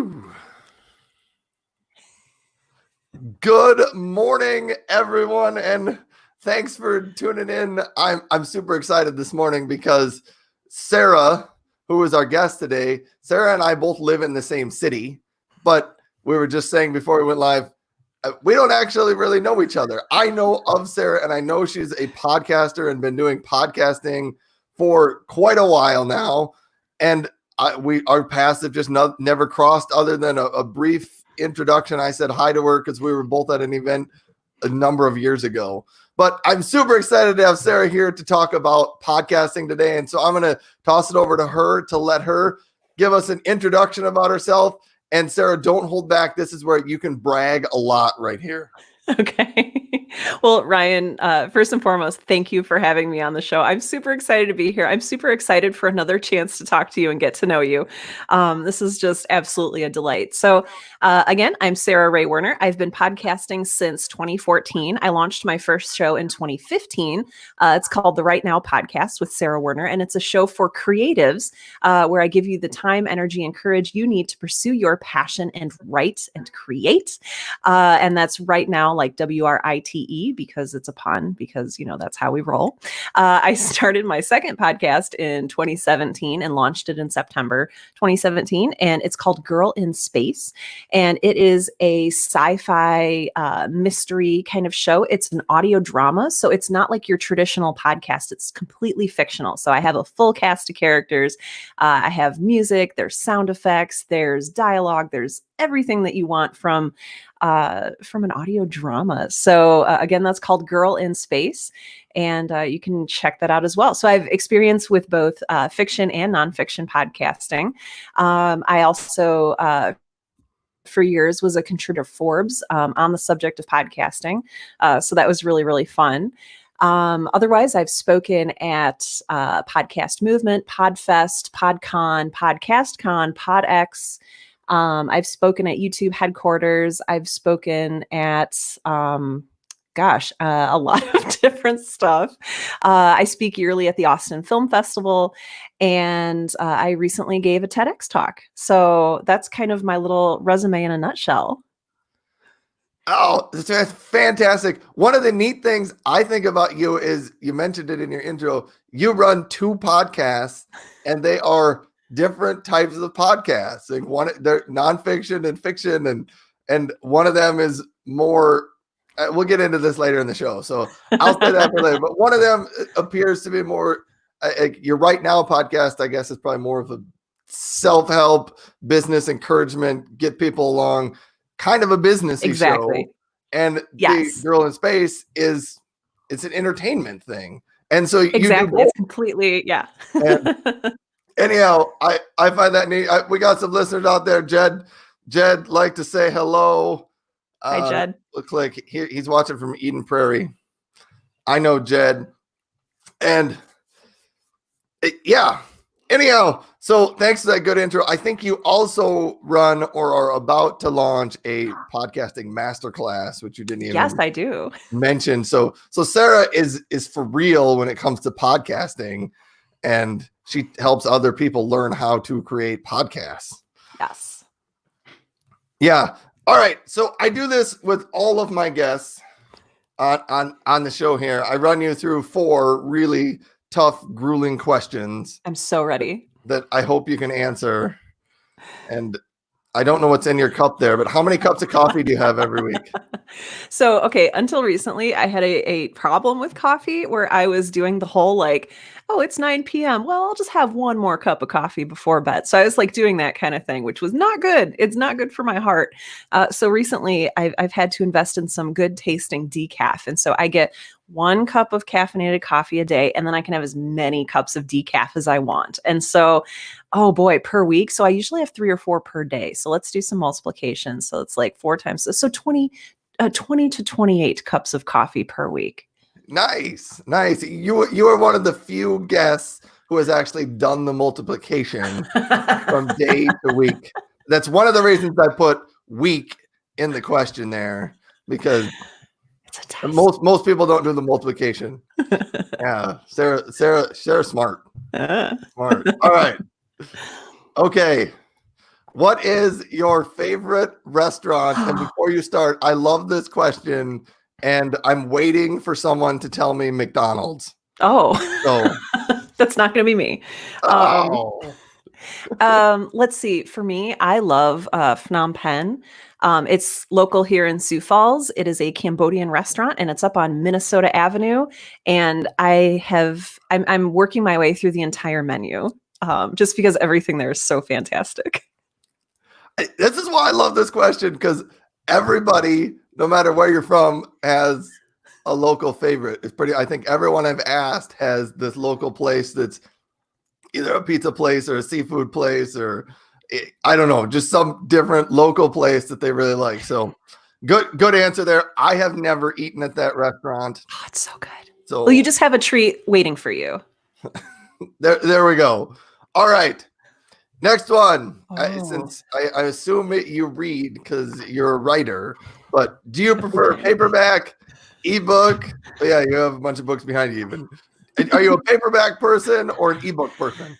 Woo! Good morning, everyone, and thanks for tuning in. I'm super excited this morning because Sarah, who is our guest today, Sarah and I both live in the same city, but we were just saying before we went live, we don't actually really know each other. I know of Sarah, and I know she's a podcaster and been doing podcasting for quite a while now, and our paths have just never crossed other than a brief introduction. I said hi to her because we were both at an event a number of years ago. But I'm super excited to have Sarah here to talk about podcasting today. And so I'm going to toss it over to her to let her give us an introduction about herself. And Sarah, don't hold back. This is where you can brag a lot right here. Okay. Well, Ryan, first and foremost, thank you for having me on the show. I'm super excited to be here. I'm super excited for another chance to talk to you and get to know you. This is just absolutely a delight. So again, I'm Sarah Ray Werner. I've been podcasting since 2014. I launched my first show in 2015. It's called the Right Now Podcast with Sarah Werner, and it's a show for creatives where I give you the time, energy, and courage you need to pursue your passion and write and create. And that's right now, like WRITE, because it's a pun, because, you know, that's how we roll. I started my second podcast in 2017 and launched it in September 2017. And it's called Girl in Space. And it is a sci-fi mystery kind of show. It's an audio drama. So it's not like your traditional podcast. It's completely fictional. So I have a full cast of characters. I have music, there's sound effects, there's dialogue, there's everything that you want from an audio drama. So again, that's called Girl in Space, and you can check that out as well. So I've experience with both fiction and nonfiction podcasting. I also for years was a contributor to Forbes on the subject of podcasting. So that was really, really fun. Otherwise, I've spoken at Podcast Movement, Podfest, PodCon, PodcastCon, PodX. I've spoken at YouTube headquarters. I've spoken at, a lot of different stuff. I speak yearly at the Austin Film Festival, and I recently gave a TEDx talk. So that's kind of my little resume in a nutshell. Oh, that's fantastic. One of the neat things I think about you is, you mentioned it in your intro, you run two podcasts, and they are different types of podcasts. Like they're nonfiction and fiction, and one of them is more, we'll get into this later in the show, so I'll say that for later. But one of them appears to be more, your Right Now podcast, I guess, is probably more of a self-help, business encouragement, get people along, kind of a businessy show. And yes, the Girl in Space it's an entertainment thing. And so exactly, you do both. It's completely, yeah. Anyhow, I find that neat. We got some listeners out there. Jed like to say hello. Hi, Jed. Looks like he's watching from Eden Prairie. I know Jed. And yeah. Anyhow, so thanks for that good intro. I think you also run or are about to launch a podcasting masterclass, which you didn't even I do mention. So Sarah is for real when it comes to podcasting, and she helps other people learn how to create podcasts. Yes. Yeah. All right. So I do this with all of my guests on the show here. I run you through 4 really tough, grueling questions. I'm so ready. That I hope you can answer. And I don't know what's in your cup there, but how many cups of coffee do you have every week? So, okay, until recently, I had a problem with coffee where I was doing the whole like, oh, it's 9 p.m. Well, I'll just have one more cup of coffee before bed. So I was like doing that kind of thing, which was not good. It's not good for my heart. So recently, I've had to invest in some good tasting decaf. And so I get 1 cup of caffeinated coffee a day, and then I can have as many cups of decaf as I want. And so, oh boy, per week. So I usually have 3 or 4 per day. So let's do some multiplication. So it's like 4 times. So 20 to 28 cups of coffee per week. Nice. You are one of the few guests who has actually done the multiplication from day to week. That's one of the reasons I put week in the question there, because most people don't do the multiplication. Yeah, Sarah, smart. Smart. All right. Okay. What is your favorite restaurant? And before you start, I love this question, and I'm waiting for someone to tell me McDonald's. Oh, So, that's not going to be me. Um, oh, let's see. For me, I love Phnom Penh. It's local here in Sioux Falls. It is a Cambodian restaurant, and it's up on Minnesota Avenue. And I'm working my way through the entire menu, just because everything there is so fantastic. this is why I love this question, because everybody, no matter where you're from, has a local favorite. It's pretty, I think everyone I've asked has this local place that's either a pizza place or a seafood place, or I don't know, just some different local place that they really like. So good answer there. I have never eaten at that restaurant. Oh, it's so good. So Well, you just have a treat waiting for you. there we go. All right. Next one. Oh. Since I assume you read because you're a writer, but do you prefer paperback, ebook? Oh, yeah, you have a bunch of books behind you even. Are you a paperback person or an ebook person?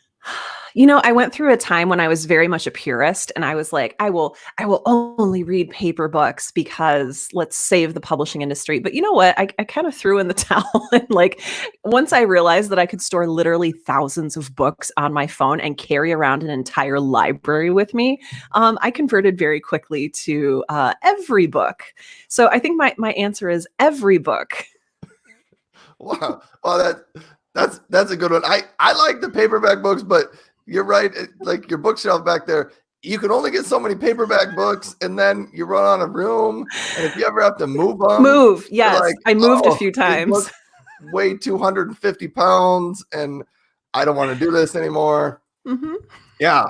You know, I went through a time when I was very much a purist, and I was like, I will only read paper books because let's save the publishing industry. But you know what? I kind of threw in the towel. And like, once I realized that I could store literally thousands of books on my phone and carry around an entire library with me, I converted very quickly to every book. So I think my answer is every book. Wow. Well, that's a good one. I like the paperback books, but you're right. Like your bookshelf back there, you can only get so many paperback books, and then you run out of room. And if you ever have to move them, Yes, like, I moved a oh, few these times. books weigh 250 pounds, and I don't want to do this anymore. Mm-hmm. Yeah.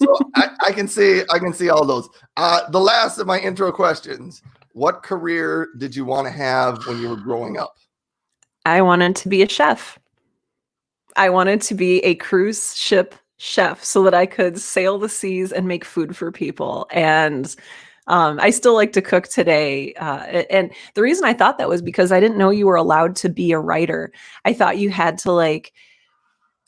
So I can see all those. The last of my intro questions: what career did you want to have when you were growing up? I wanted to be a chef. I wanted to be a cruise ship chef so that I could sail the seas and make food for people. And I still like to cook today. And the reason I thought that was because I didn't know you were allowed to be a writer. I thought you had to like,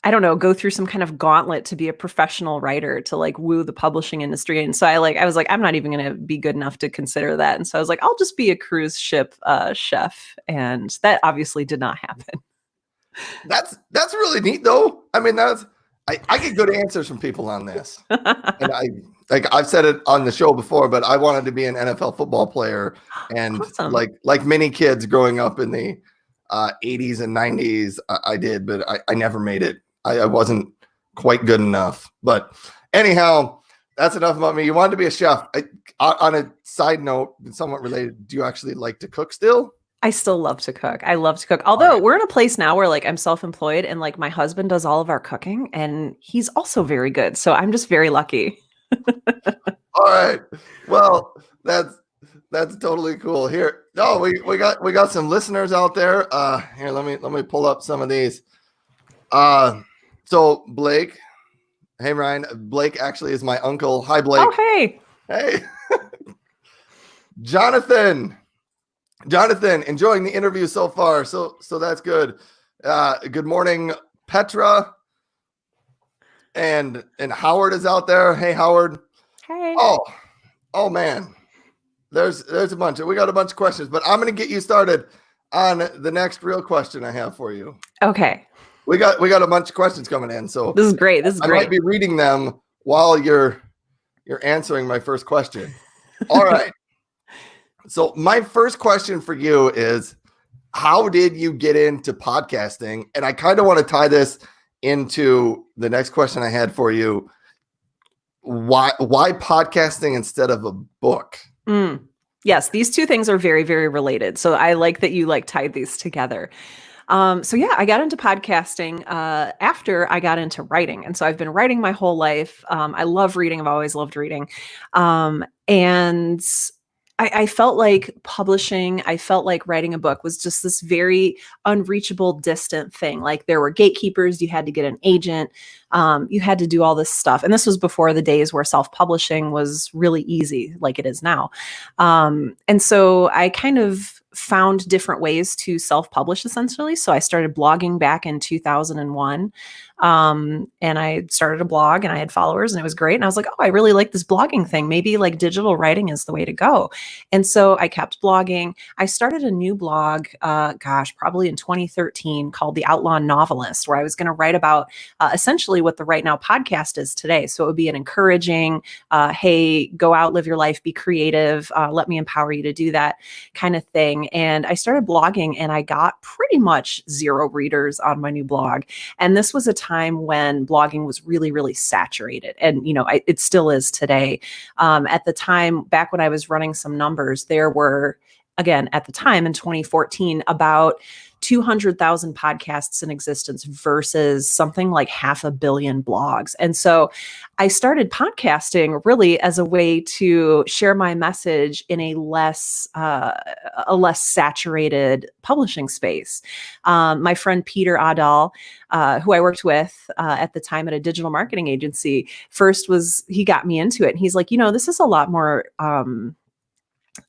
I don't know, go through some kind of gauntlet to be a professional writer to like woo the publishing industry. And so I was like, I'm not even going to be good enough to consider that. And so I was like, I'll just be a cruise ship chef. And that obviously did not happen. That's really neat though. I mean, I get good answers from people on this. And I've said it on the show before, but I wanted to be an NFL football player. And Awesome. like many kids growing up in the 80s and 90s, I did, but I never made it. I wasn't quite good enough. But anyhow, that's enough about me. You wanted to be a chef. On a side note, somewhat related, do you actually like to cook still? I still love to cook. I love to cook. Although we're in a place now where like I'm self-employed and like my husband does all of our cooking and he's also very good. So I'm just very lucky. All right. Well, that's totally cool. Here, no, we got some listeners out there. Here, let me pull up some of these. So Blake, hey Ryan, Blake actually is my uncle. Hi Blake. Oh hey. Hey. Jonathan, enjoying the interview so far. So that's good. Good morning, Petra. And Howard is out there. Hey Howard. Hey. Oh man. There's a bunch. We got a bunch of questions, but I'm gonna get you started on the next real question I have for you. Okay. We got a bunch of questions coming in. So this is great. I might be reading them while you're answering my first question. All right. So my first question for you is, how did you get into podcasting? And I kind of want to tie this into the next question I had for you. Why podcasting instead of a book? Yes, these two things are very, very related. So I like that you like tied these together. So yeah, I got into podcasting after I got into writing. And so I've been writing my whole life. I love reading. I've always loved reading. And I felt like publishing, I felt like writing a book was just this very unreachable, distant thing. Like there were gatekeepers, you had to get an agent. You had to do all this stuff. And this was before the days where self-publishing was really easy like it is now. And so I kind of found different ways to self-publish essentially. So I started blogging back in 2001. And I started a blog and I had followers and it was great. And I was like, oh, I really like this blogging thing. Maybe like digital writing is the way to go. And so I kept blogging. I started a new blog, probably in 2013 called The Outlaw Novelist, where I was going to write about essentially what the Right Now podcast is today. So it would be an encouraging, hey, go out, live your life, be creative, let me empower you to do that kind of thing. And I started blogging and I got pretty much 0 readers on my new blog. And this was a time when blogging was really, really saturated. And, it still is today. At the time, back when I was running some numbers, there were, again, at the time in 2014, about 200,000 podcasts in existence versus something like 500 million blogs. And so I started podcasting really as a way to share my message in a less saturated publishing space. My friend Peter Adal, who I worked with at the time at a digital marketing agency, he got me into it. And he's like, this is a lot more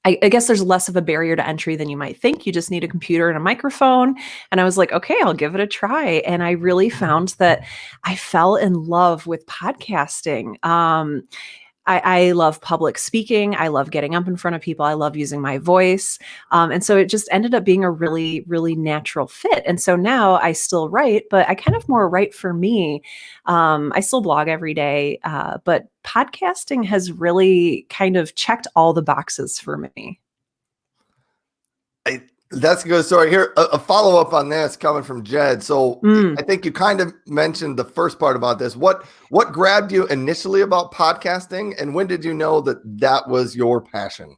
I guess there's less of a barrier to entry than you might think. You just need a computer and a microphone. And I was like, okay, I'll give it a try. And I really found that I fell in love with podcasting. I love public speaking. I love getting up in front of people. I love using my voice. And so it just ended up being a really, really natural fit. And so now I still write, but I kind of more write for me. I still blog every day, but podcasting has really kind of checked all the boxes for me. That's a good story. Here, a follow-up on this coming from Jed. So I think you kind of mentioned the first part about this. What grabbed you initially about podcasting, and when did you know that was your passion?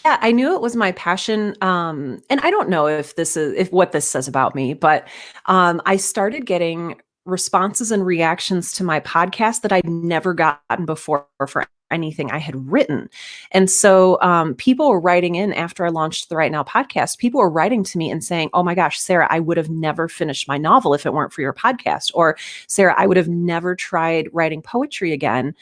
Yeah, I knew it was my passion. And I don't know if what this says about me, but I started getting responses and reactions to my podcast that I'd never gotten before for anything I had written. And so people were writing in after I launched the Right Now podcast. People were writing to me and saying, oh my gosh, Sarah, I would have never finished my novel if it weren't for your podcast. Or Sarah, I would have never tried writing poetry again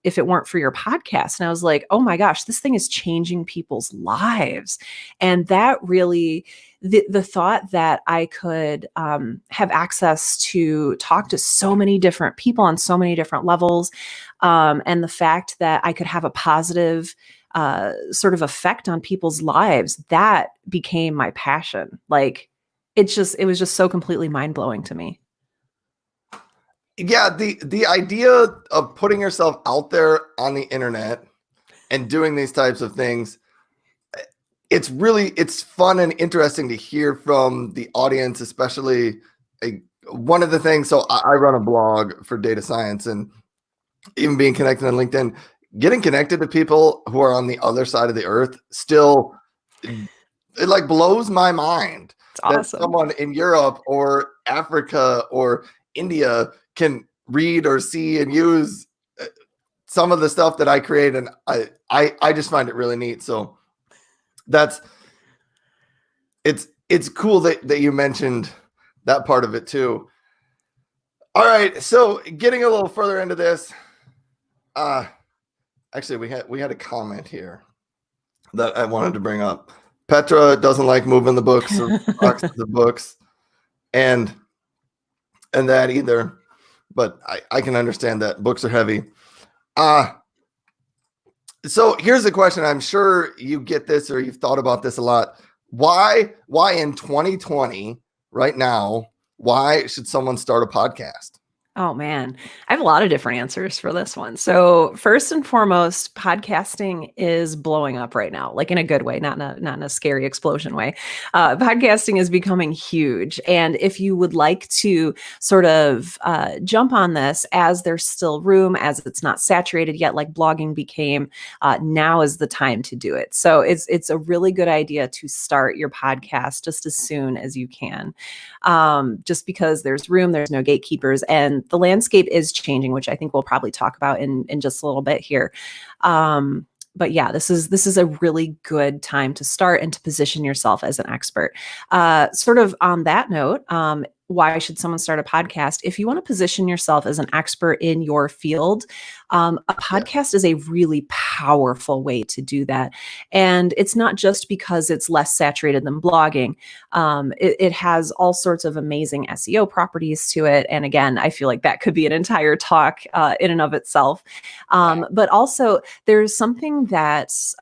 if it weren't for your podcast. And I was like, oh my gosh, this thing is changing people's lives. And that really, the thought that I could have access to talk to so many different people on so many different levels, and the fact that I could have a positive sort of effect on people's lives, that became my passion. Like it was just so completely mind-blowing to me. Yeah, the idea of putting yourself out there on the internet and doing these types of things, it's fun and interesting to hear from the audience, especially one of the things. So I run a blog for data science, and even being connected on LinkedIn, getting connected to people who are on the other side of the earth still, it like blows my mind. It's awesome. That someone in Europe or Africa or India can read or see and use some of the stuff that I create. And I just find it really neat. So it's cool that you mentioned that part of it too. All right. So getting a little further into this, actually we had a comment here that I wanted to bring up. Petra doesn't like moving the books or boxes of books and that either. But I can understand that books are heavy. So here's the question. I'm sure you get this or you've thought about this a lot. Why in 2020 right now, why should someone start a podcast? Oh man, I have a lot of different answers for this one. So first and foremost, podcasting is blowing up right now, like in a good way, not in a scary explosion way. Podcasting is becoming huge. And if you would like to sort of jump on this as there's still room, as it's not saturated yet, like blogging became, now is the time to do it. So it's a really good idea to start your podcast just as soon as you can. Just because there's room, there's no gatekeepers, and the landscape is changing, which I think we'll probably talk about in just a little bit here. But yeah, this is a really good time to start and to position yourself as an expert. Sort of on that note, why should someone start a podcast? If you want to position yourself as an expert in your field, a podcast is a really powerful way to do that. And it's not just because it's less saturated than blogging. It has all sorts of amazing SEO properties to it. And again, I feel like that could be an entire talk in and of itself. But also, there's something that's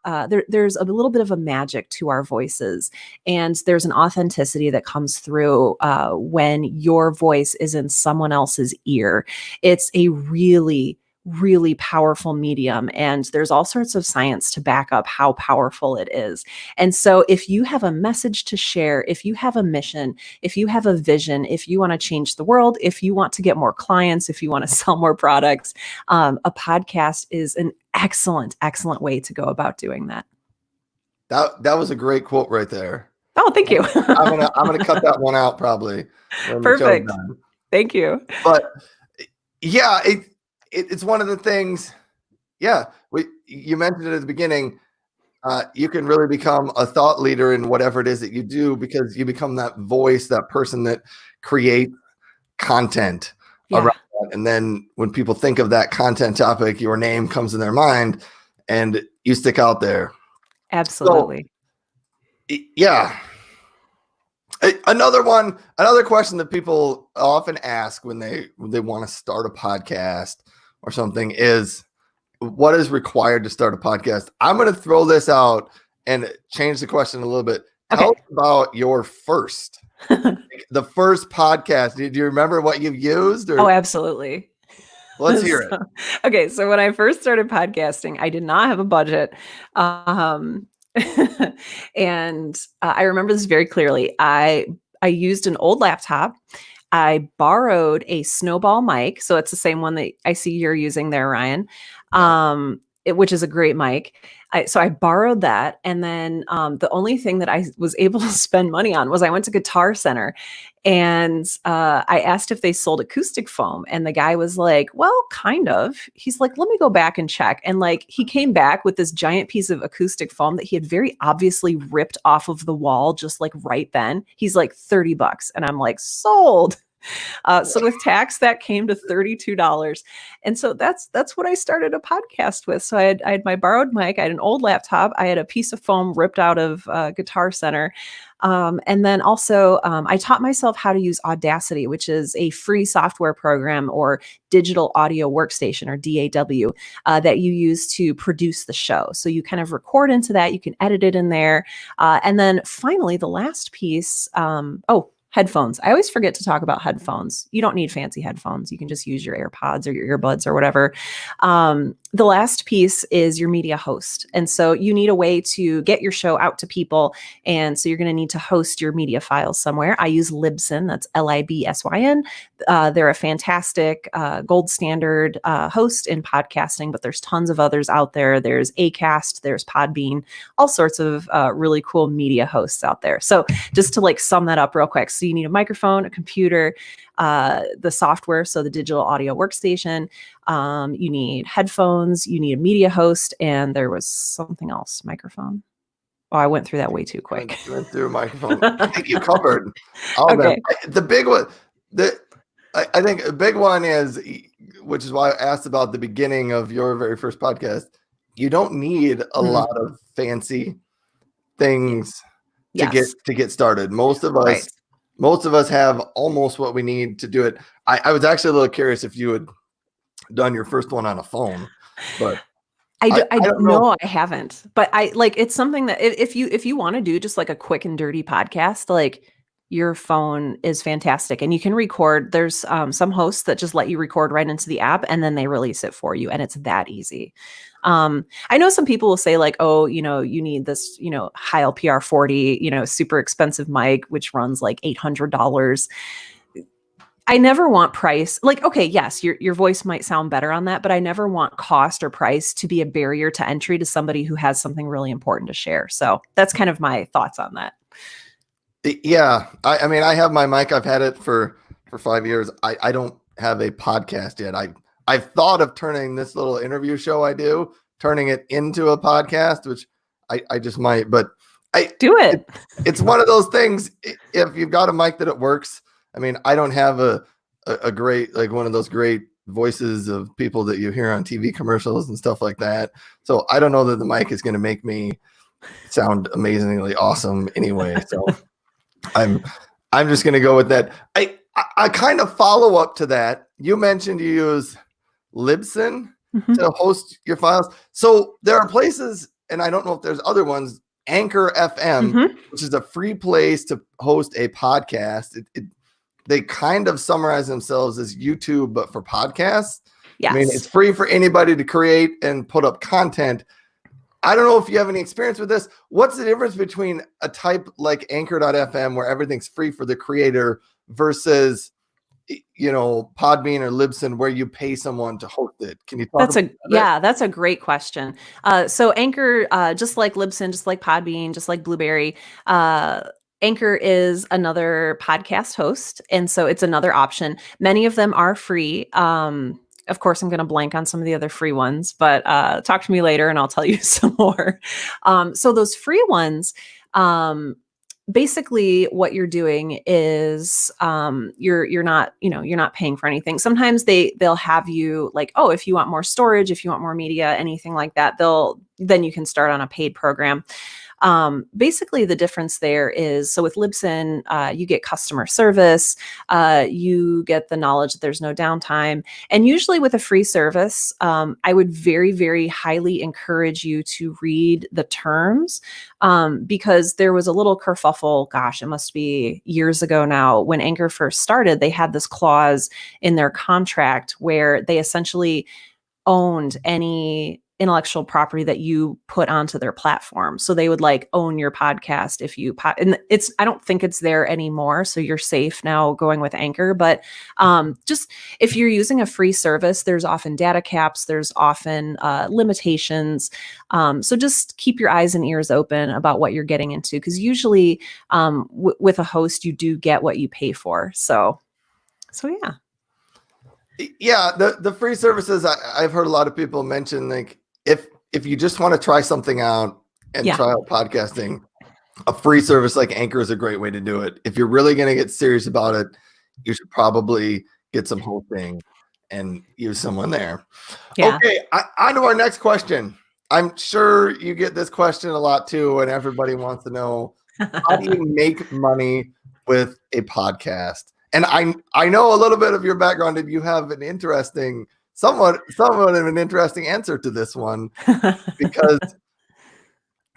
there's a little bit of a magic to our voices, and there's an authenticity that comes through when your voice is in someone else's ear. It's a really powerful medium, and there's all sorts of science to back up how powerful it is. And so if you have a message to share, if you have a mission, if you have a vision, if you want to change the world, if you want to get more clients, if you want to sell more products, a podcast is an excellent way to go about doing that. That was a great quote right there. Oh, thank you. I'm gonna cut that one out probably. Perfect. Thank you. But yeah, it's one of the things. Yeah, you mentioned it at the beginning. You can really become a thought leader in whatever it is that you do, because you become that voice, that person that creates content around that. And then when people think of that content topic, your name comes in their mind and you stick out there. Absolutely. So, yeah. Another question that people often ask when they want to start a podcast or something is, what is required to start a podcast? I'm going to throw this out and change the question a little bit. Tell us about your first, the first podcast. Do you remember what you've used? Oh, absolutely. Let's hear it. Okay. So when I first started podcasting, I did not have a budget. And I remember this very clearly. I used an old laptop. I borrowed a Snowball mic. So it's the same one that I see you're using there, Ryan, which is a great mic. So I borrowed that. And then the only thing that I was able to spend money on was I went to Guitar Center, and I asked if they sold acoustic foam. And the guy was like, well, kind of. He's like, let me go back and check. And like, he came back with this giant piece of acoustic foam that he had very obviously ripped off of the wall, just like right then. He's like, $30. And I'm like, sold. So with tax, that came to $32. And so that's what I started a podcast with. So I had my borrowed mic, I had an old laptop, I had a piece of foam ripped out of Guitar Center. And then also I taught myself how to use Audacity, which is a free software program or digital audio workstation, or DAW, that you use to produce the show. So you kind of record into that, you can edit it in there. And then finally, the last piece, headphones. I always forget to talk about headphones. You don't need fancy headphones. You can just use your AirPods or your earbuds or whatever. The last piece is your media host. And so you need a way to get your show out to people. And so you're going to need to host your media files somewhere. I use Libsyn. That's Libsyn. They're a fantastic gold standard host in podcasting, but there's tons of others out there. There's Acast, there's Podbean, all sorts of really cool media hosts out there. So just to like sum that up real quick. So you need a microphone, a computer, the software, so the digital audio workstation. You need headphones, you need a media host, and there was something else, microphone. Oh, I went through that way too quick. Went through a microphone. I think you covered all of them. The big one, I think a big one is, which is why I asked about the beginning of your very first podcast. You don't need a lot of fancy things to get started. Most of us have almost what we need to do it. I was actually a little curious if you had done your first one on a phone, but I don't know. I haven't, but it's something that if you want to do just like a quick and dirty podcast, like your phone is fantastic and you can record. There's some hosts that just let you record right into the app and then they release it for you. And it's that easy. I know some people will say like, oh, you need this, Heil PR40, super expensive mic, which runs like $800. I never want price. Like, okay, yes, your voice might sound better on that, but I never want cost or price to be a barrier to entry to somebody who has something really important to share. So that's kind of my thoughts on that. Yeah. I mean, I have my mic. I've had it for 5 years. I don't have a podcast yet. I've thought of turning this little interview show I do, turning it into a podcast, which I just might, but do it. It's one of those things. If you've got a mic that it works, I mean, I don't have a great, like one of those great voices of people that you hear on TV commercials and stuff like that. So I don't know that the mic is going to make me sound amazingly awesome anyway. So I'm I'm just going to go with that. I kind of follow up to that. You mentioned you use Libsyn to host your files. So there are places, and I don't know if there's other ones, Anchor FM, which is a free place to host a podcast. They kind of summarize themselves as YouTube, but for podcasts. Yes. I mean, it's free for anybody to create and put up content. I don't know if you have any experience with this. What's the difference between a type like Anchor.fm where everything's free for the creator versus, you know, Podbean or Libsyn where you pay someone to host it? Can you talk about that? That's a great question. So Anchor, just like Libsyn, just like Podbean, just like Blueberry, Anchor is another podcast host. And so it's another option. Many of them are free. Of course, I'm going to blank on some of the other free ones, but talk to me later and I'll tell you some more. So those free ones, basically what you're doing is you're not paying for anything. Sometimes they'll have you like, oh, if you want more storage, if you want more media, anything like that, then you can start on a paid program. Basically the difference there is, so with Libsyn, you get customer service, you get the knowledge that there's no downtime. And usually with a free service, I would very, very highly encourage you to read the terms, because there was a little kerfuffle, gosh, it must be years ago now, when Anchor first started, they had this clause in their contract where they essentially owned any intellectual property that you put onto their platform. So they would like own your podcast if you and I don't think it's there anymore. So you're safe now going with Anchor, but just if you're using a free service, there's often data caps, there's often limitations. So just keep your eyes and ears open about what you're getting into. Cause usually with a host, you do get what you pay for. So yeah. Yeah, the free services, I've heard a lot of people mention, like if you just want to try something out and try out podcasting, a free service like Anchor is a great way to do it. If you're really going to get serious about it, you should probably get some hosting and use someone there. Yeah. Okay, on to our next question. I'm sure you get this question a lot too, and everybody wants to know, how do you make money with a podcast? And I know a little bit of your background, and you have an interesting, somewhat of an interesting answer to this one, because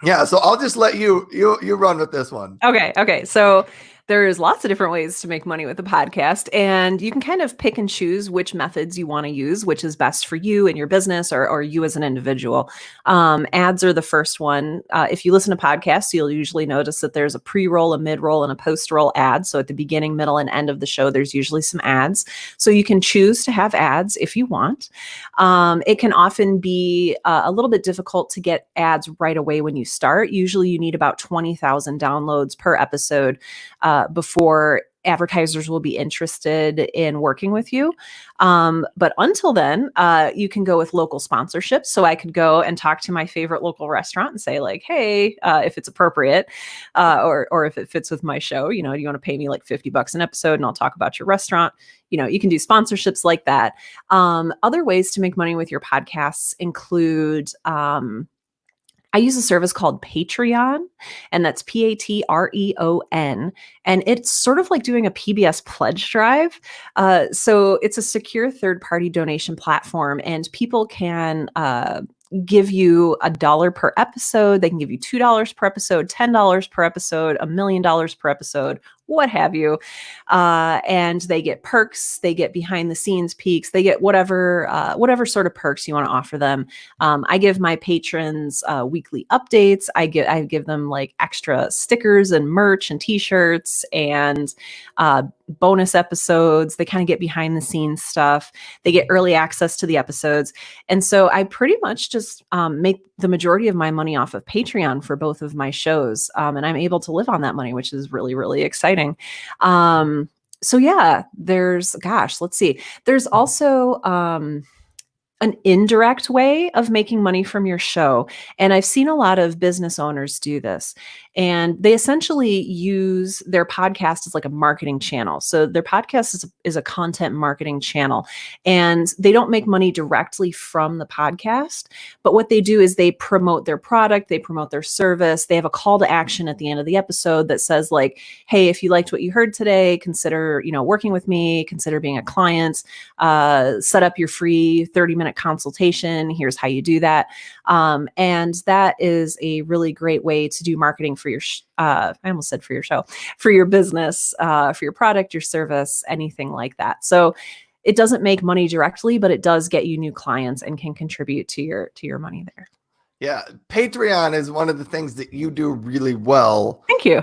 yeah. So I'll just let you run with this one. Okay. So there's lots of different ways to make money with a podcast, and you can kind of pick and choose which methods you want to use, which is best for you and your business or you as an individual. Ads are the first one. If you listen to podcasts, you'll usually notice that there's a pre-roll, a mid-roll, and a post-roll ad. So at the beginning, middle, and end of the show, there's usually some ads. So you can choose to have ads if you want. It can often be a little bit difficult to get ads right away when you start. Usually you need about 20,000 downloads per episode before advertisers will be interested in working with you. But until then, you can go with local sponsorships. So I could go and talk to my favorite local restaurant and say like, hey, if it's appropriate, or if it fits with my show, you know, do you want to pay me like $50 an episode and I'll talk about your restaurant? You know, you can do sponsorships like that. Other ways to make money with your podcasts include, I use a service called Patreon, and that's Patreon. And it's sort of like doing a PBS pledge drive. So it's a secure third-party donation platform, and people can give you $1 per episode. They can give you $2 per episode, $10 per episode, $1 million per episode, what have you. And they get perks, they get behind the scenes peeks, they get whatever sort of perks you want to offer them. I give my patrons weekly updates. I give them like extra stickers and merch and t-shirts and bonus episodes. They kind of get behind the scenes stuff. They get early access to the episodes. And so I pretty much just make the majority of my money off of Patreon for both of my shows. And I'm able to live on that money, which is really, really exciting. So yeah, let's see. There's also, an indirect way of making money from your show. And I've seen a lot of business owners do this. And they essentially use their podcast as like a marketing channel. So their podcast is a content marketing channel. And they don't make money directly from the podcast. But what they do is they promote their product, they promote their service. They have a call to action at the end of the episode that says, like, hey, if you liked what you heard today, consider, working with me, consider being a client, set up your free 30-minute consultation. Here's how you do that. And that is a really great way to do marketing for your, I almost said for your show, for your business, for your product, your service, anything like that. So it doesn't make money directly, but it does get you new clients and can contribute to your money there. Yeah. Patreon is one of the things that you do really well. Thank you.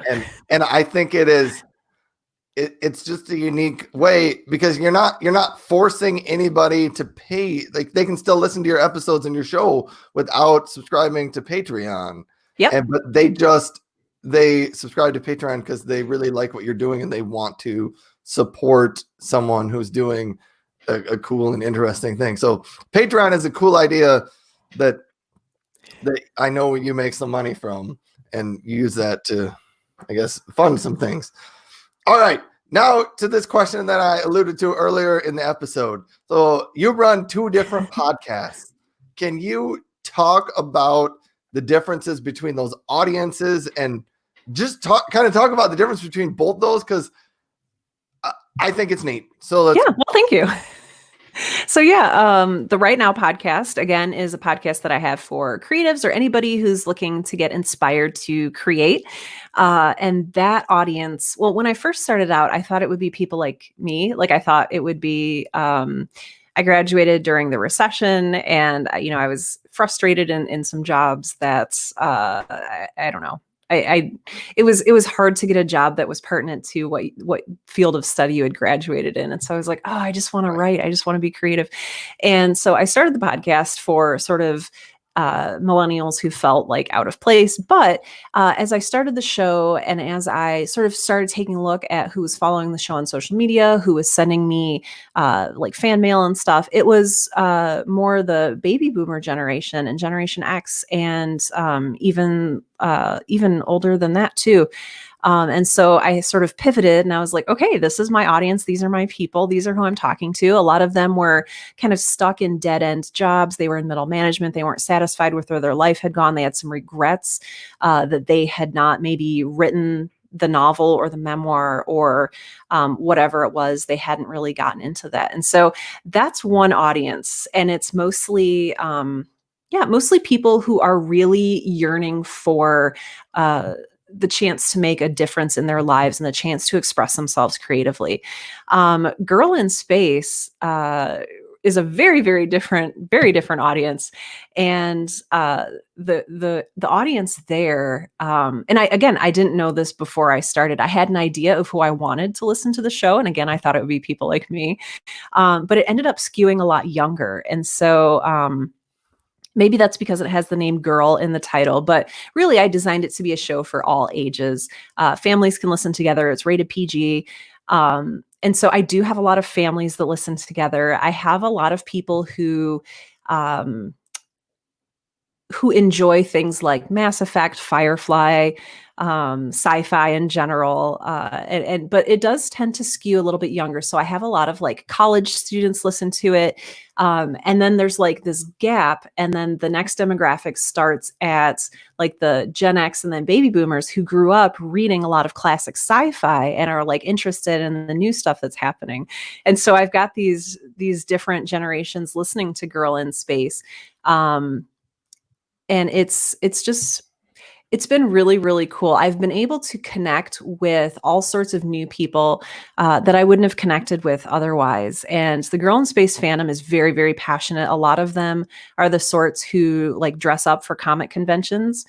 And I think it's just a unique way, because you're not forcing anybody to pay. Like, they can still listen to your episodes and your show without subscribing to Patreon. Yeah. But they subscribe to Patreon because they really like what you're doing and they want to support someone who's doing a cool and interesting thing. So Patreon is a cool idea that I know you make some money from, and use that to, I guess, fund some things. All right, now to this question that I alluded to earlier in the episode. So you run 2 different podcasts. Can you talk about the differences between those audiences and just talk about the difference between both those? Because I think it's neat. So well, thank you. So the Right Now podcast, again, is a podcast that I have for creatives or anybody who's looking to get inspired to create. And that audience, well, when I first started out, I thought it would be people like me. Like, I thought it would be, I graduated during the recession, and I was frustrated in some jobs that I don't know. It was hard to get a job that was pertinent to what field of study you had graduated in. And so I was like, oh, I just want to write. I just want to be creative. And so I started the podcast for sort of millennials who felt like out of place. But as I started the show, and as I sort of started taking a look at who was following the show on social media, who was sending me like fan mail and stuff, it was more the baby boomer generation and Generation X, and even older than that too. And so I sort of pivoted, and I was like, okay, this is my audience. These are my people. These are who I'm talking to. A lot of them were kind of stuck in dead end jobs. They were in middle management. They weren't satisfied with where their life had gone. They had some regrets that they had not maybe written the novel or the memoir or whatever it was. They hadn't really gotten into that. And so that's one audience. And it's mostly, mostly people who are really yearning for the chance to make a difference in their lives and the chance to express themselves creatively. Girl in Space is a very, very different audience. And the audience there, and I didn't know this before I started. I had an idea of who I wanted to listen to the show. And again, I thought it would be people like me. But it ended up skewing a lot younger. And so maybe that's because it has the name girl in the title, but really I designed it to be a show for all ages. Families can listen together. It's rated PG. And so I do have a lot of families that listen together. I have a lot of people who enjoy things like Mass Effect, Firefly, sci-fi in general. But it does tend to skew a little bit younger. So I have a lot of like college students listen to it. And then there's like this gap. And then the next demographic starts at like the Gen X and then baby boomers who grew up reading a lot of classic sci-fi and are like interested in the new stuff that's happening. And so I've got these different generations listening to Girl in Space. And it's been really, really cool. I've been able to connect with all sorts of new people that I wouldn't have connected with otherwise. And the Girl in Space fandom is very, very passionate. A lot of them are the sorts who like dress up for comic conventions.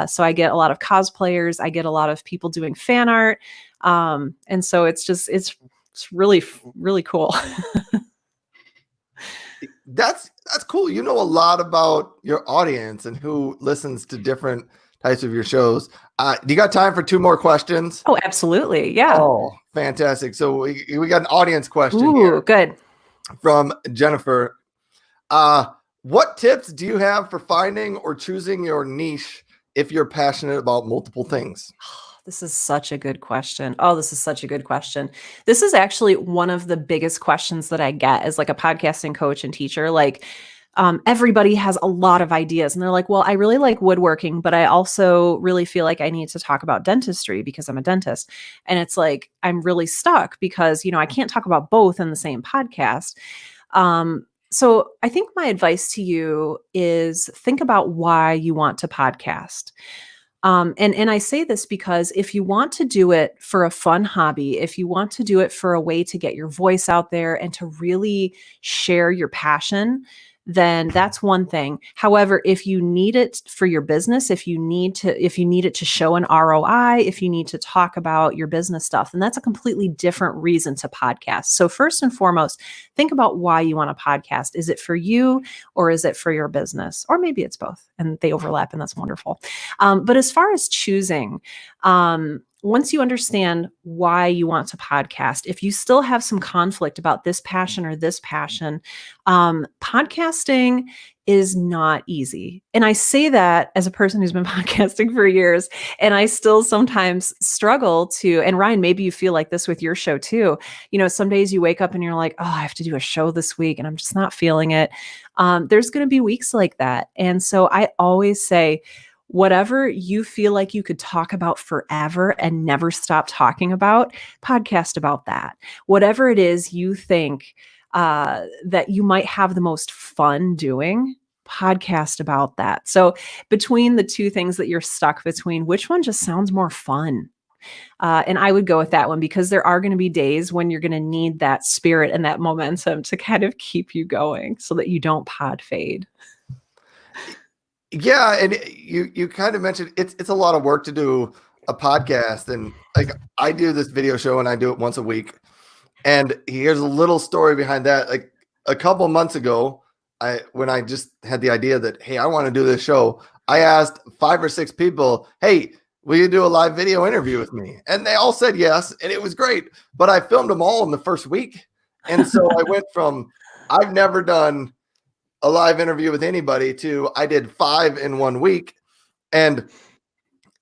So I get a lot of cosplayers. I get a lot of people doing fan art. And so it's really, really cool. That's cool. You know a lot about your audience and who listens to different types of your shows. Do you got time for 2 more questions? Oh, absolutely. Yeah. Oh, fantastic. So we got an audience question here. Good. From Jennifer. What tips do you have for finding or choosing your niche if you're passionate about multiple things? This is such a good question. Oh, this is such a good question. This is actually one of the biggest questions that I get as like a podcasting coach and teacher. Like, everybody has a lot of ideas and they're like, well, I really like woodworking, but I also really feel like I need to talk about dentistry because I'm a dentist. And it's like, I'm really stuck because, I can't talk about both in the same podcast. So I think my advice to you is think about why you want to podcast. And I say this because if you want to do it for a fun hobby, if you want to do it for a way to get your voice out there and to really share your passion, then that's one thing. However, if you need it for your business, if you need it to show an ROI, if you need to talk about your business stuff, then that's a completely different reason to podcast. So first and foremost, think about why you want to podcast. Is it for you or is it for your business? Or maybe it's both and they overlap and that's wonderful. But as far as choosing, once you understand why you want to podcast, if you still have some conflict about this passion or this passion, podcasting is not easy. And I say that as a person who's been podcasting for years, and I still sometimes struggle to, and Ryan, maybe you feel like this with your show too. Some days you wake up and you're like, oh, I have to do a show this week and I'm just not feeling it. There's going to be weeks like that. And so I always say, whatever you feel like you could talk about forever and never stop talking about, podcast about that. Whatever it is you think that you might have the most fun doing, podcast about that. So between the two things that you're stuck between, which one just sounds more fun? And I would go with that one because there are going to be days when you're going to need that spirit and that momentum to kind of keep you going so that you don't pod fade. Yeah, and you kind of mentioned it's a lot of work to do a podcast, and like I do this video show and I do it once a week. And here's a little story behind that. Like a couple months ago, when I just had the idea that, hey, I want to do this show, I asked 5 or 6 people, hey, will you do a live video interview with me? And they all said yes, and it was great. But I filmed them all in the first week. And so I went from I've never done a live interview with anybody to I did 5 in 1 week. And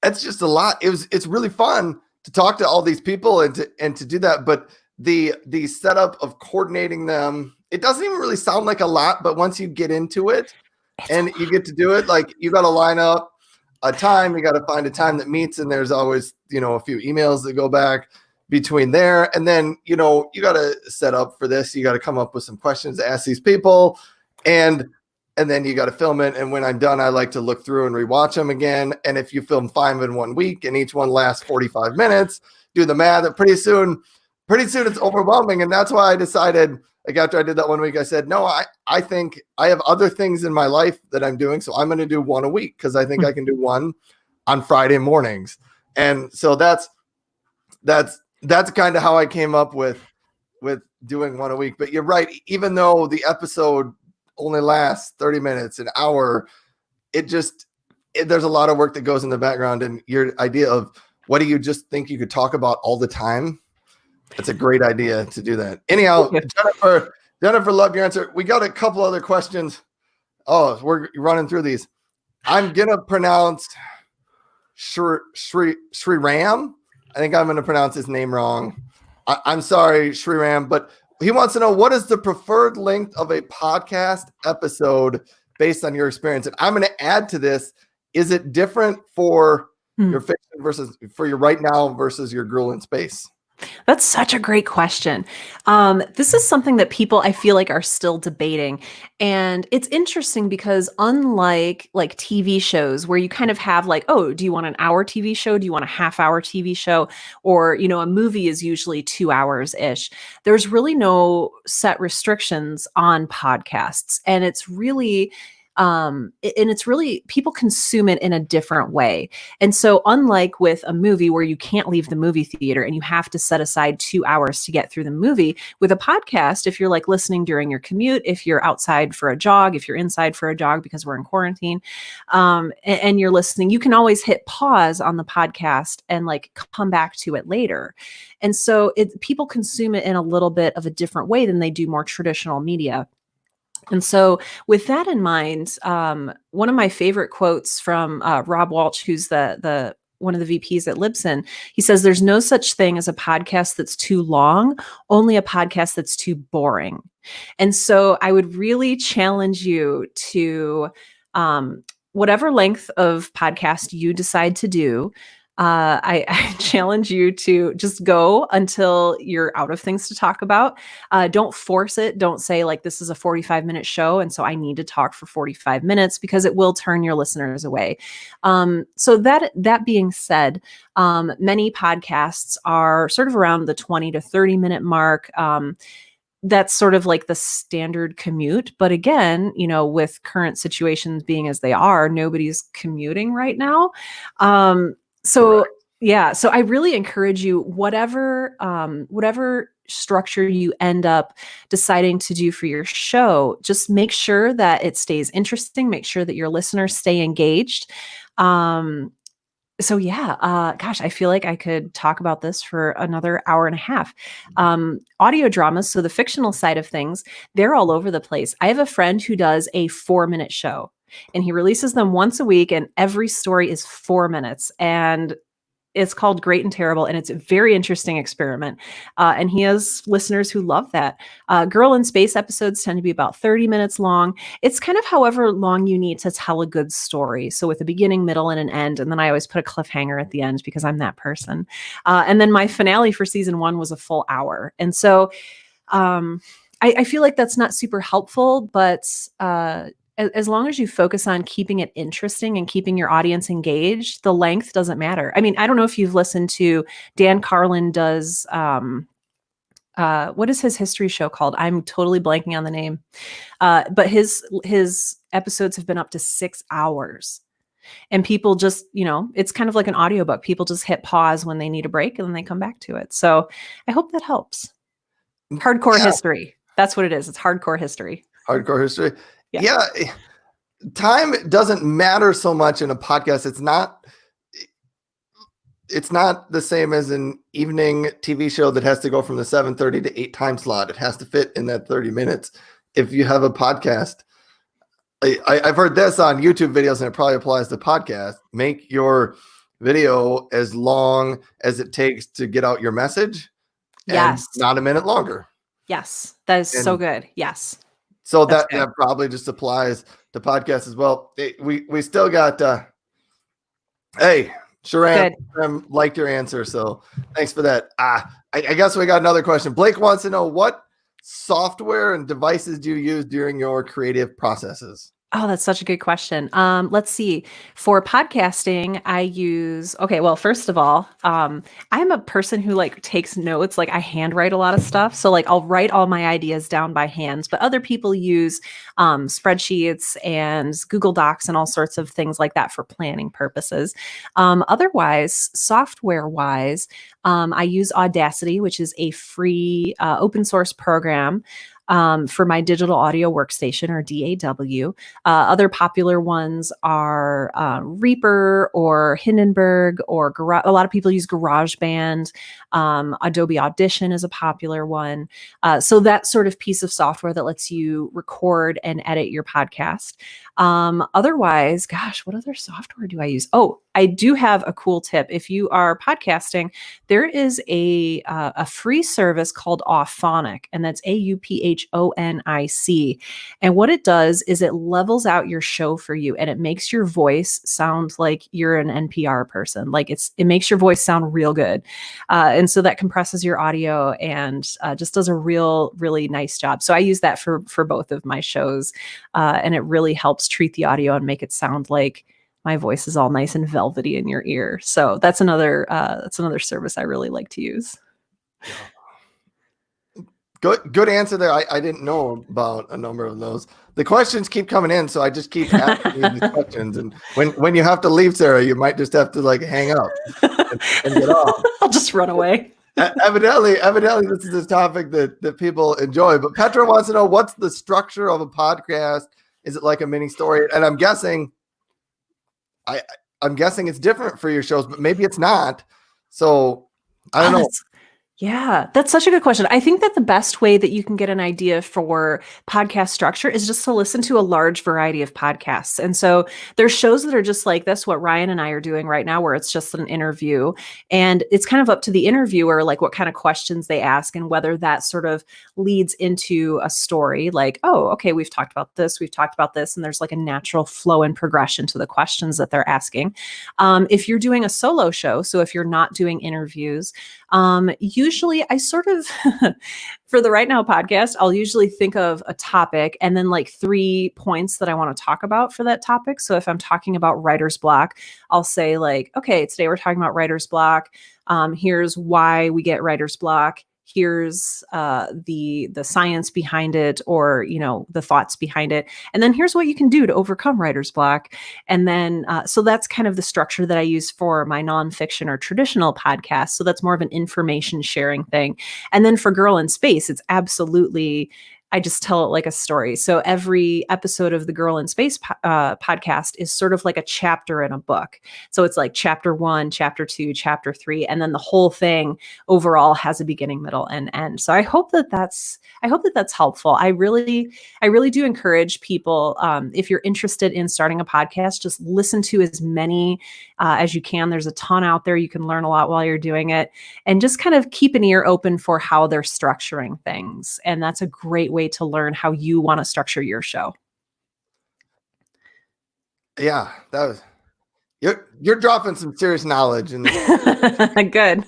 that's just a lot. It's really fun to talk to all these people and to do that. But the setup of coordinating them, it doesn't even really sound like a lot, but once you get into it and you get to do it, like you got to line up a time, you got to find a time that meets, and there's always, a few emails that go back between there. And then, you got to set up for this. You got to come up with some questions to ask these people. And then you got to film it. And when I'm done, I like to look through and rewatch them again. And if you film 5 in 1 week and each one lasts 45 minutes, do the math. And pretty soon it's overwhelming. And that's why I decided, like after I did that 1 week, I said, no, I think I have other things in my life that I'm doing. So I'm going to do 1 a week because I think I can do 1 on Friday mornings. And so that's kind of how I came up with doing 1 a week. But you're right. Even though the episode only lasts 30 minutes, an hour, there's a lot of work that goes in the background. And your idea of what do you just think you could talk about all the time? That's a great idea to do that. Anyhow, Jennifer, love your answer. We got a couple other questions. Oh, we're running through these. I'm going to pronounce Sri Ram. I think I'm going to pronounce his name wrong. I'm sorry, Sri Ram, but he wants to know, what is the preferred length of a podcast episode based on your experience? And I'm going to add to this. Is it different for your fiction versus for your right now versus your Girl in Space? That's such a great question. This is something that people I feel like are still debating. And it's interesting because unlike like TV shows where you kind of have like, oh, do you want an hour TV show? Do you want a half-hour TV show? Or, a movie is usually 2 hours-ish. There's really no set restrictions on podcasts. And it's really people consume it in a different way. And so unlike with a movie where you can't leave the movie theater and you have to set aside 2 hours to get through the movie, with a podcast, if you're like listening during your commute, if you're outside for a jog, if you're inside for a jog because we're in quarantine, and you're listening, you can always hit pause on the podcast and like come back to it later. And so people consume it in a little bit of a different way than they do more traditional media. And so, with that in mind, one of my favorite quotes from Rob Walsh, who's the one of the VPs at Libsyn, he says, "There's no such thing as a podcast that's too long, only a podcast that's too boring." And so, I would really challenge you to, um, whatever length of podcast you decide to do. I challenge you to just go until you're out of things to talk about. Don't force it. Don't say, like, this is a 45-minute show, and so I need to talk for 45 minutes, because it will turn your listeners away. So that being said, many podcasts are sort of around the 20 to 30-minute mark. That's sort of like the standard commute. But again, with current situations being as they are, nobody's commuting right now. So Correct. yeah, so I really encourage you, whatever structure you end up deciding to do for your show, just make sure that it stays interesting, make sure that your listeners stay engaged. Um, so yeah, gosh, I feel like I could talk about this for another hour and a half. Audio dramas, so the fictional side of things, they're all over the place. I have a friend who does a 4-minute show, and he releases them once a week, and every story is 4 minutes. And it's called Great and Terrible, and it's a very interesting experiment. And he has listeners who love that. Girl in Space episodes tend to be about 30 minutes long. It's kind of however long you need to tell a good story. So with a beginning, middle, and an end. And then I always put a cliffhanger at the end because I'm that person. And then my finale for season 1 was a full hour. And so I feel like that's not super helpful, but as long as you focus on keeping it interesting and keeping your audience engaged, the length doesn't matter. I mean, I don't know if you've listened to Dan Carlin does, what is his history show called? I'm totally blanking on the name. But his episodes have been up to 6 hours. And people just, it's kind of like an audiobook. People just hit pause when they need a break, and then they come back to it. So I hope that helps. Hardcore Yeah. history. That's what it is. It's hardcore history. Hardcore history. Yeah. Yeah. Time doesn't matter so much in a podcast. It's not the same as an evening TV show that has to go from the 7:30 to 8 time slot. It has to fit in that 30 minutes. If you have a podcast, I've heard this on YouTube videos, and it probably applies to podcasts. Make your video as long as it takes to get out your message, and Yes. not a minute longer. Yes. That is so And good. Yes. so That's that probably just applies to podcasts as well. We still got hey, Sharon, liked your answer, so thanks for that. I guess we got another question. Blake wants to know, what software and devices do you use during your creative processes? Oh, that's such a good question. Let's see. For podcasting, I use, okay, well, first of all, I'm a person who takes notes. Like, I handwrite a lot of stuff. So I'll write all my ideas down by hand, but other people use spreadsheets and Google Docs and all sorts of things like that for planning purposes. Otherwise, software wise, I use Audacity, which is a free open source program for my digital audio workstation, or DAW. Other popular ones are Reaper or Hindenburg, or a lot of people use GarageBand. Adobe Audition is a popular one. So that sort of piece of software that lets you record and edit your podcast. Otherwise, gosh, what other software do I use? Oh, I do have a cool tip. If you are podcasting, there is a free service called Auphonic, and that's AUPHONIC. And what it does is it levels out your show for you, and it makes your voice sound like you're an NPR person. It makes your voice sound real good. And so that compresses your audio and just does a really nice job. So I use that for both of my shows. And it really helps treat the audio and make it sound like my voice is all nice and velvety in your ear. So that's another service I really like to use. Good answer there. I didn't know about a number of those. The questions keep coming in, so I just keep asking you these questions. And when you have to leave, Sarah, you might just have to hang up and get off. I'll just run away. Evidently, this is a topic that people enjoy. But Petra wants to know, what's the structure of a podcast? Is it like a mini story? And I'm guessing it's different for your shows, but maybe it's not. So I don't know. Yeah, that's such a good question. I think that the best way that you can get an idea for podcast structure is just to listen to a large variety of podcasts. And so there's shows that are just like this, what Ryan and I are doing right now, where it's just an interview. And it's kind of up to the interviewer, like what kind of questions they ask and whether that sort of leads into a story. Like, oh, okay, we've talked about this, we've talked about this. And there's like a natural flow and progression to the questions that they're asking. If you're doing a solo show, so if you're not doing interviews, usually I sort of, for the Right Now podcast, I'll usually think of a topic and then like 3 points that I want to talk about for that topic. So if I'm talking about writer's block, I'll say like, okay, today we're talking about writer's block. Here's why we get writer's block. Here's the science behind it, or the thoughts behind it, and then here's what you can do to overcome writer's block. And then so that's kind of the structure that I use for my nonfiction or traditional podcast. So that's more of an information sharing thing. And then for Girl in Space, it's absolutely, I just tell it like a story. So every episode of the Girl in Space podcast is sort of like a chapter in a book. So it's like chapter 1, chapter 2, chapter 3, and then the whole thing overall has a beginning, middle, and end. So I hope that that's helpful. I really do encourage people, if you're interested in starting a podcast, just listen to as many as you can. There's a ton out there. You can learn a lot while you're doing it, and just kind of keep an ear open for how they're structuring things. And that's a great way to learn how you want to structure your show. Yeah, that was you're dropping some serious knowledge in this. Good.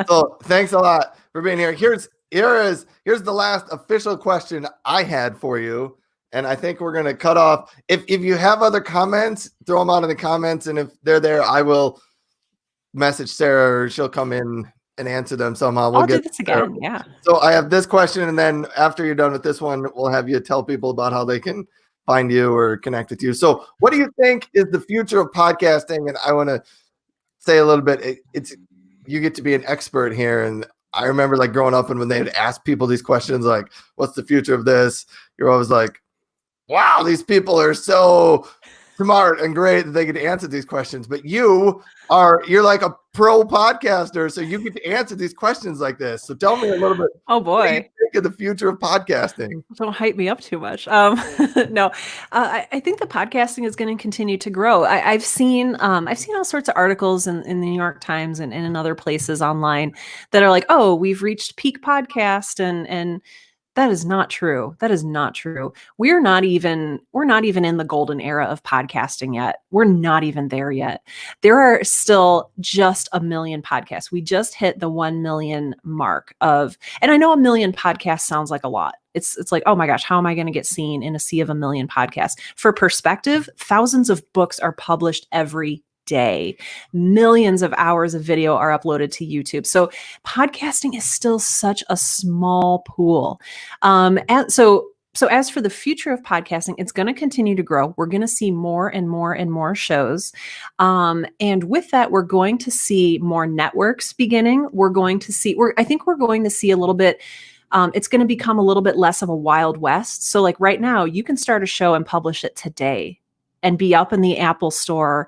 So thanks a lot for being here. Here's the last official question I had for you, and I think we're gonna cut off. If you have other comments, throw them out in the comments, and if they're there, I will message Sarah, or she'll come in and answer them somehow. I'll do this again. Yeah. So I have this question, and then after you're done with this one, we'll have you tell people about how they can find you or connect with you. So what do you think is the future of podcasting? And I want to say a little bit, it's you get to be an expert here. And I remember like growing up, and when they'd ask people these questions, like, what's the future of this? You're always like, wow, these people are so smart and great that they get to answer these questions. But you're like a pro podcaster, so you get to answer these questions like this. So tell me a little bit. Oh boy. What do you think of the future of podcasting? Don't hype me up too much. No, I think the podcasting is going to continue to grow. I've seen all sorts of articles in the New York Times and in other places online that are like, oh, we've reached peak podcast, and that is not true. That is not true. We're not even in the golden era of podcasting yet. We're not even there yet. There are still just a million podcasts. We just hit the 1 million mark and I know 1 million podcasts sounds like a lot. It's like, oh my gosh, how am I going to get seen in a sea of 1 million podcasts? For perspective, thousands of books are published every day. Millions of hours of video are uploaded to YouTube. So podcasting is still such a small pool. And so as for the future of podcasting, it's going to continue to grow. We're going to see more and more and more shows. And with that, we're going to see more networks beginning. I think we're going to see a little bit, it's going to become a little bit less of a Wild West. So like right now, you can start a show and publish it today and be up in the Apple store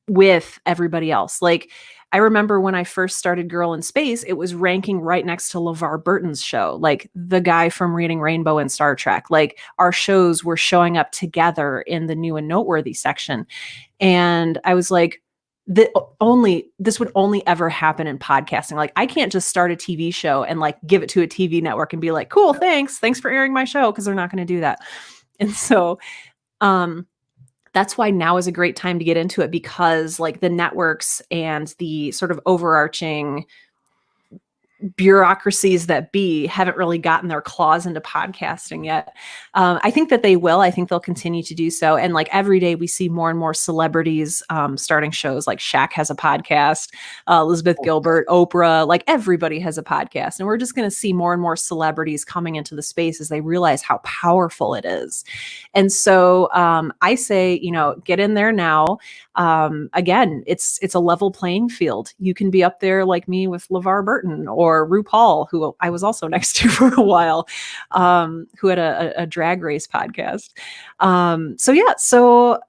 with everybody else. Like I remember when I first started Girl in Space, it was ranking right next to LeVar Burton's show, like the guy from Reading Rainbow and Star Trek. Like our shows were showing up together in the new and noteworthy section. And I was like, this would only ever happen in podcasting. Like I can't just start a TV show and like give it to a TV network and be like, cool, thanks for airing my show. Cause they're not going to do that. And so, that's why now is a great time to get into it, because like the networks and the sort of overarching bureaucracies that haven't really gotten their claws into podcasting yet. I think that they will. I think they'll continue to do so. And like every day we see more and more celebrities starting shows. Like Shaq has a podcast, Elizabeth Gilbert, Oprah, like everybody has a podcast. And we're just going to see more and more celebrities coming into the space as they realize how powerful it is. And so I say, get in there now. Again, it's a level playing field. You can be up there like me with LeVar Burton or RuPaul, who I was also next to for a while, who had a drag race podcast. So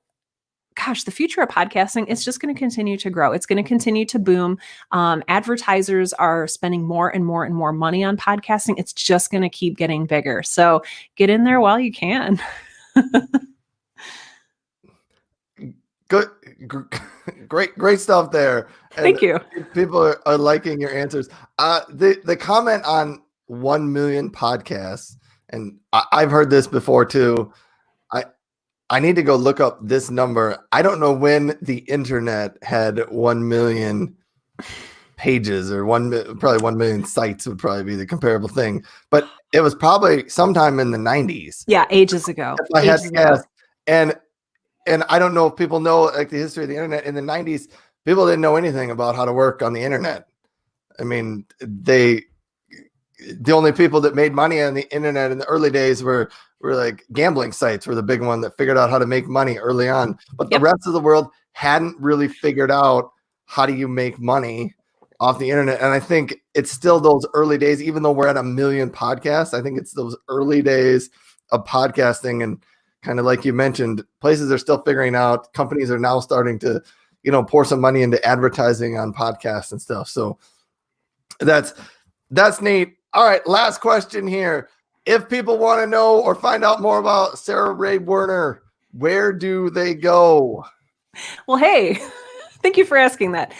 gosh, the future of podcasting is just going to continue to grow. It's going to continue to boom. Advertisers are spending more and more and more money on podcasting. It's just going to keep getting bigger. So get in there while you can. Good, great stuff there. And Thank you. people are liking your answers. The comment on 1 million podcasts, and I've heard this before too. I need to go look up this number. I don't know when the internet had 1 million pages or probably 1 million sites would probably be the comparable thing, but it was probably sometime in the 90s. Yeah, ages ago. If I had to guess. And I don't know if people know like the history of the internet. In the 90s, people didn't know anything about how to work on the internet. I mean, the only people that made money on the internet in the early days were like gambling sites were the big one that figured out how to make money early on. But the rest of the world hadn't really figured out how do you make money off the internet. And I think it's still those early days, even though we're at 1 million podcasts, I think it's those early days of podcasting. And kind of like you mentioned, places are still figuring out, companies are now starting to, pour some money into advertising on podcasts and stuff. So that's neat. All right, last question here. If people want to know or find out more about Sarah Ray Werner, where do they go? Well, hey, thank you for asking that.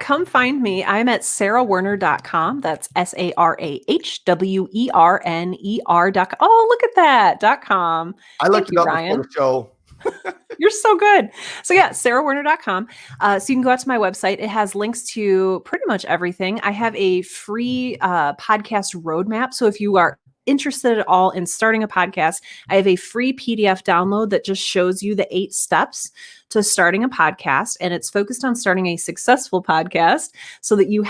Come find me. I'm at sarahwerner.com. That's SARAHWERNER.com. Oh, look at that. .com. I looked it up before the show. You're so good. So yeah, sarahwerner.com. So you can go out to my website. It has links to pretty much everything. I have a free podcast roadmap. So if you are interested at all in starting a podcast, I have a free PDF download that just shows you the 8 steps to starting a podcast. And it's focused on starting a successful podcast so that you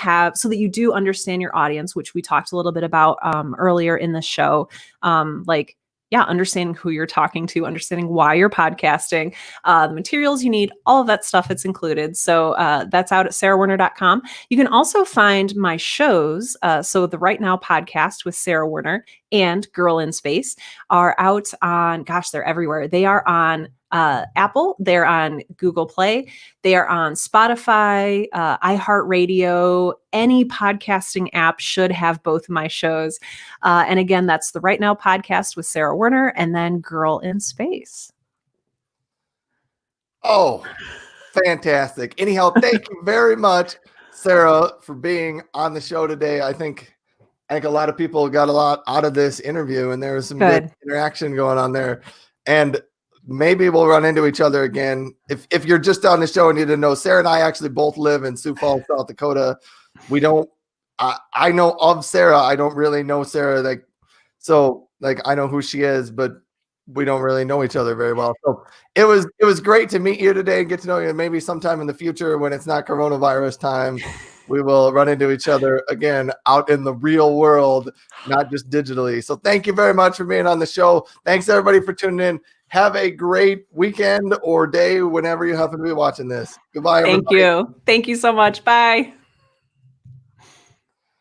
do understand your audience, which we talked a little bit about earlier in the show. Understanding who you're talking to, understanding why you're podcasting, the materials you need, all of that stuff, it's included. So that's out at sarahwerner.com. You can also find my shows. So the Right Now podcast with Sarah Werner and Girl in Space are out on, they're everywhere. They are on Apple, they're on Google Play, they are on Spotify, iHeartRadio. Any podcasting app should have both of my shows. And again, that's the Right Now podcast with Sarah Werner and then Girl in Space. Oh, fantastic. Anyhow, thank you very much, Sarah, for being on the show today. I think a lot of people got a lot out of this interview, and there was some good interaction going on there. And maybe we'll run into each other again. If you're just on the show and you didn't know, Sarah and I actually both live in Sioux Falls, South Dakota. I know of Sarah. I don't really know Sarah. I know who she is, but we don't really know each other very well. So it was great to meet you today and get to know you. And maybe sometime in the future when it's not coronavirus time, we will run into each other again out in the real world, not just digitally. So thank you very much for being on the show. Thanks everybody for tuning in. Have a great weekend or day whenever you happen to be watching this. Goodbye, everybody. Thank you. Thank you so much. Bye.